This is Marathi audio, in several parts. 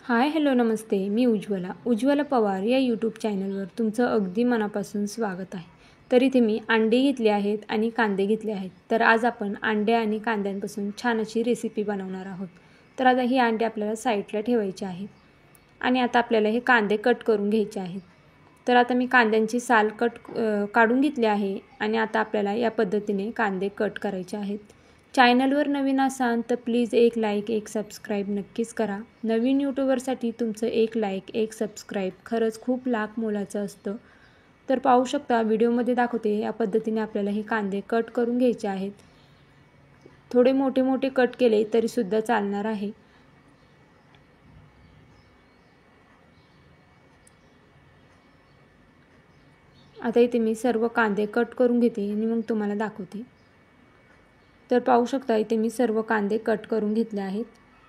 हाय हॅलो नमस्ते. मी उज्ज्वला पवार या यूट्यूब चॅनलवर तुमचं अगदी मनापासून स्वागत आहे. तर इथे मी अंडे घेतले आहेत आणि कांदे घेतले आहेत. तर आज आपण अंडे आणि कांद्यांपासून छान अशी रेसिपी बनवणार आहोत. तर आता ही अंडे आपल्याला साईडला ठेवायची आहेत आणि आता आपल्याला हे कांदे कट करून घ्यायचे आहेत. तर आता मी कांद्यांची साल काढून घेतली आहे आणि आता आपल्याला या पद्धतीने कांदे कट करायचे आहेत. चॅनलवर नवीन असाल तर प्लीज एक लाईक एक सबस्क्राईब नक्कीच करा. नवीन यूट्यूबरसाठी तुमचं एक लाईक एक सबस्क्राईब खरंच खूप लाख मोलाचं असतं. तर पाहू शकता व्हिडिओमध्ये दाखवते या पद्धतीने आपल्याला हे कांदे कट करून घ्यायचे आहेत. थोडे मोठे मोठे कट केले तरीसुद्धा चालणार आहे. आता इथे मी सर्व कांदे कट करून घेते आणि मग तुम्हाला दाखवते. तर पाहू शकता इथे मी सर्व कांदे कट करून घेतले आहेत.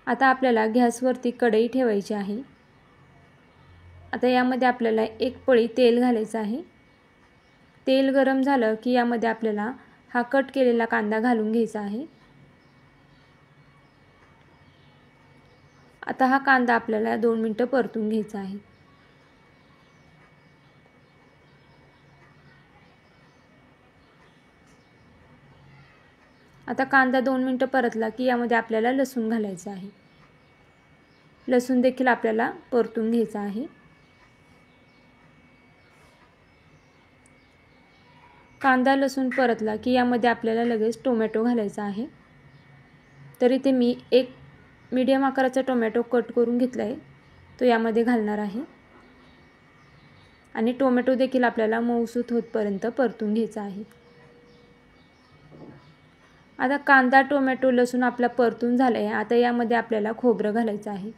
आता आपल्याला गॅसवरती कढई ठेवायची आहे. आता यामध्ये आपल्याला एक पळी तेल घालायचं आहे. तेल गरम झालं की यामध्ये आपल्याला हा कट केलेला कांदा घालून घ्यायचा आहे. आता हा कांदा आपल्याला 2 मिनिटं परतून घ्यायचा आहे. आता कांदा 2 मिनिटं परतला की यामध्ये आपल्याला लसूण घालायचं आहे. लसूण देखील आपल्याला परतून घ्यायचा आहे. कांदा लसूण परतला की यामध्ये आपल्याला लगेच टोमॅटो घालायचा आहे. तर इथे मी एक मीडियम आकाराचा टोमॅटो कट करून घेतला आहे, तो यामध्ये घालणार आहे आणि टोमॅटो देखील आपल्याला मऊसूत होतपर्यंत परतून घ्यायचा आहे. आता कांदा टोमॅटो लसूण आपला परतून झाला आहे. आता यामध्ये आपल्याला खोबरं घालायचं आहे.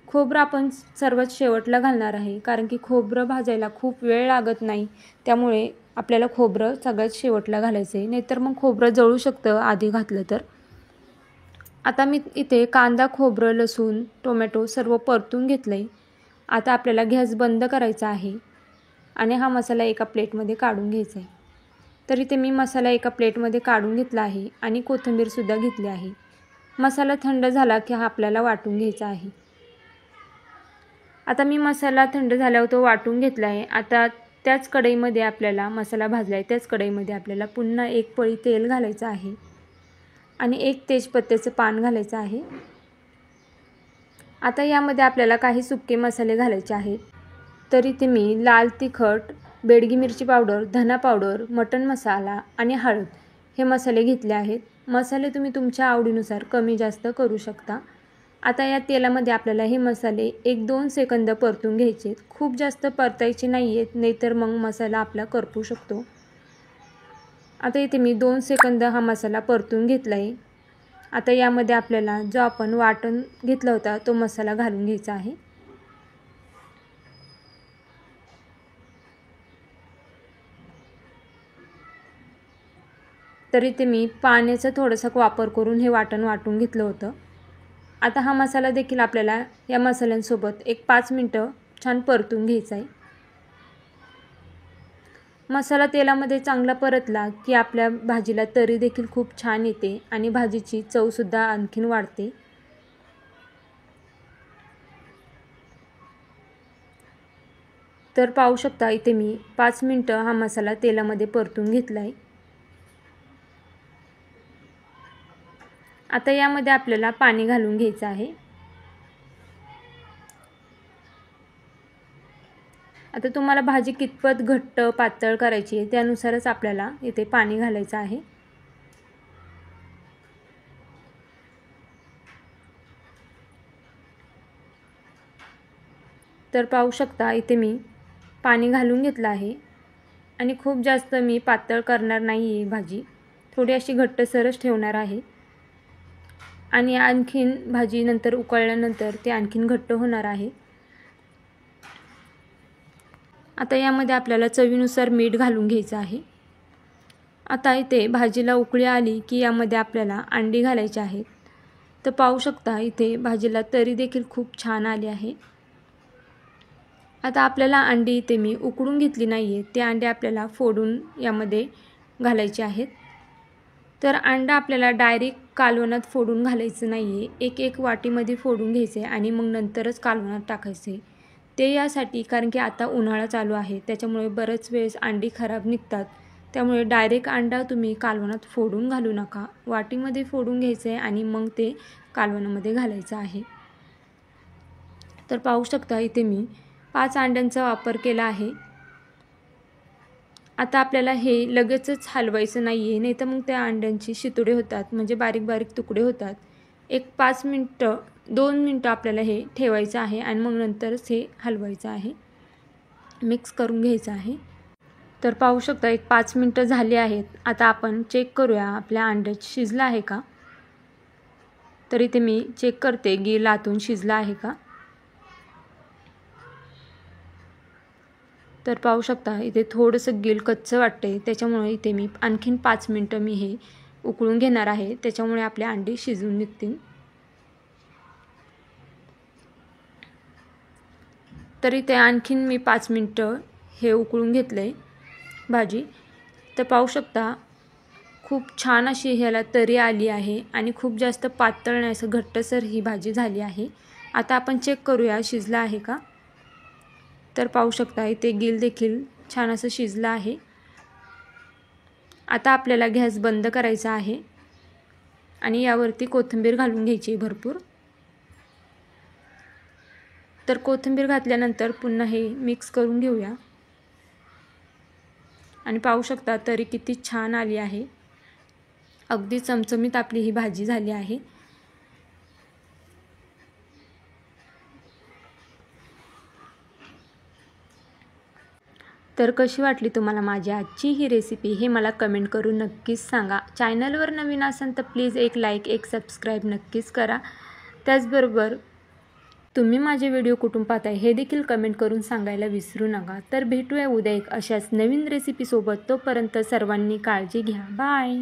खोबरं आपण सर्वात शेवटला घालणार आहे, कारण की खोबरं भाजायला खूप वेळ लागत नाही. त्यामुळे आपल्याला खोबरं सगळ्यात शेवटला घालायचं आहे, नाहीतर मग खोबरं जळू शकतं आधी घातलं तर. आता मी इथे कांदा खोबरं लसूण टोमॅटो सर्व परतून घेतलं आहे. आता आपल्याला गॅस बंद करायचा आहे आणि हा मसाला एका प्लेटमध्ये काढून घ्यायचा आहे. तर इथे मी मसाला एका प्लेटमध्ये काढून घेतला आहे आणि कोथिंबीरसुद्धा घेतली आहे. मसाला थंड झाला की हा आपल्याला वाटून घ्यायचा आहे. आता मी मसाला थंड झाल्यावर तो वाटून घेतला आहे. आता त्याच कढईमध्ये आपल्याला मसाला भाजला आहे, त्याच कढईमध्ये आपल्याला पुन्हा एक पळी तेल घालायचं आहे आणि एक तेजपत्त्याचं पान घालायचं आहे. आता यामध्ये आपल्याला काही सुके मसाले घालायचे आहेत. तर इथे मी लाल तिखट, बेडगी मिरची पावडर, धना पावडर, मटण मसाला आणि हळद हे मसाले घेतले आहेत. मसाले तुम्ही तुमच्या आवडीनुसार कमी जास्त करू शकता. आता या तेलामध्ये आपल्याला हे मसाले 1-2 सेकंद परतून घ्यायचे. खूप जास्त परतायचे नाही आहेत, नाहीतर मग मसाला आपला करपू शकतो. आता इथे मी 2 सेकंद हा मसाला परतून घेतला आहे. आता यामध्ये आपल्याला जो आपण वाटण घेतला होता तो मसाला घालून घ्यायचा आहे. तर इथे मी पाण्याचा थोडासा वापर करून हे वाटण वाटून घेतलं होतं. आता हा मसाला देखील आपल्याला या मसाल्यांसोबत एक 5 मिनिटं छान परतून घ्यायचा आहे. मसाला तेलामध्ये चांगला परतला की आपल्या भाजीला तरी देखील खूप छान येते आणि भाजीची चवसुद्धा आणखीन वाढते. तर पाहू शकता इथे मी 5 मिनिटं हा मसाला तेलामध्ये परतून घेतला आहे. आता यामध्ये आपल्याला पाणी घालून घ्यायचं आहे. आता तुम्हाला भाजी कितपत घट्ट पातळ करायची आहे त्यानुसारच आपल्याला इथे पाणी घालायचं आहे. तर पाहू शकता इथे मी पाणी घालून घेतलं आहे आणि खूप जास्त मी पातळ करणार नाही आहे भाजी, थोडी अशी घट्टसरच ठेवणार आहे आणि आणखीन भाजी नंतर उकळल्यानंतर ते आणखीन घट्ट होणार आहे. आता यामध्ये आपल्याला चवीनुसार मीठ घालून घ्यायचं आहे. आता इथे भाजीला उकळी आली की यामध्ये आपल्याला अंडी घालायची आहेत. तर पाहू शकता इथे भाजीला तरी देखील खूप छान आली आहे. आता आपल्याला अंडी इथे मी उकडून घेतली नाही आहे, ते अंडे आपल्याला फोडून यामध्ये घालायचे आहेत. तर अंडा आपल्याला डायरेक्ट कालवणात फोडून घालायचं नाही आहे. एक एक वाटीमध्ये फोडून घ्यायचे आणि मग नंतरच कालवणात टाकायचे. ते यासाठी कारण की आता उन्हाळा चालू आहे, त्याच्यामुळे बरेच वेळेस अंडी खराब निघतात. त्यामुळे डायरेक्ट अंडा तुम्ही कालवणात फोडून घालू नका. वाटीमध्ये फोडून घ्यायचं आहे आणि मग ते कालवणामध्ये घालायचं आहे. तर पाहू शकता इथे मी 5 अंड्यांचा वापर केला आहे. आता आपल्याला हे लगेचच हलवायचं नाही आहे, नाही तर मग त्या अंड्यांची शितुडे होतात, म्हणजे बारीक बारीक तुकडे होतात. एक 5 मिनटं 2 मिनटं आपल्याला हे ठेवायचं आहे आणि मग नंतरच हे हलवायचं आहे, मिक्स करून घ्यायचं आहे. तर पाहू शकता एक 5 मिनटं झाली आहेत. आता आपण चेक करूया आपल्या अंड्यात शिजलं आहे का. तर इथे मी चेक करते गिल आतून शिजला आहे का. तर पाहू शकता इथे थोडंसं गिल कच्चं वाटतंय, त्याच्यामुळे इथे मी आणखीन 5 मिनटं मी हे उकळून घेणार आहे, त्याच्यामुळे आपले अंडी शिजून निघतील. तर इथे आणखीन मी 5 मिनटं हे उकळून घेतलं आहे भाजी. तर पाहू शकता खूप छान अशी ह्याला तरी आली आहे आणि खूप जास्त पातळ नाही, असं घट्टसर ही भाजी झाली आहे. आता आपण चेक करूया शिजला आहे का. तर पाहू शकता इथे गिल देखील छान असं शिजलं आहे. आता आपल्याला गॅस बंद करायचा आहे आणि यावरती कोथिंबीर घालून घ्यायची भरपूर. तर कोथिंबीर घातल्यानंतर पुन्हा हे मिक्स करून घेऊया आणि पाहू शकता तरी किती छान आली आहे. अगदी चमचमीत आपली ही भाजी झाली आहे. तर कशी वाटली तुम्हाला माझी आजची ही रेसिपी हे मला कमेंट करून नक्कीच सांगा. चॅनलवर नवीन असाल तर प्लीज एक लाईक एक सबस्क्राईब नक्कीच करा. त्याचबरोबर तुम्ही माझे व्हिडिओ कुठून पाहताय हे देखील कमेंट करून सांगायला विसरू नका. तर भेटूया उद्या एक अशाच नवीन रेसिपीसोबत. तोपर्यंत सर्वांनी काळजी घ्या. बाय.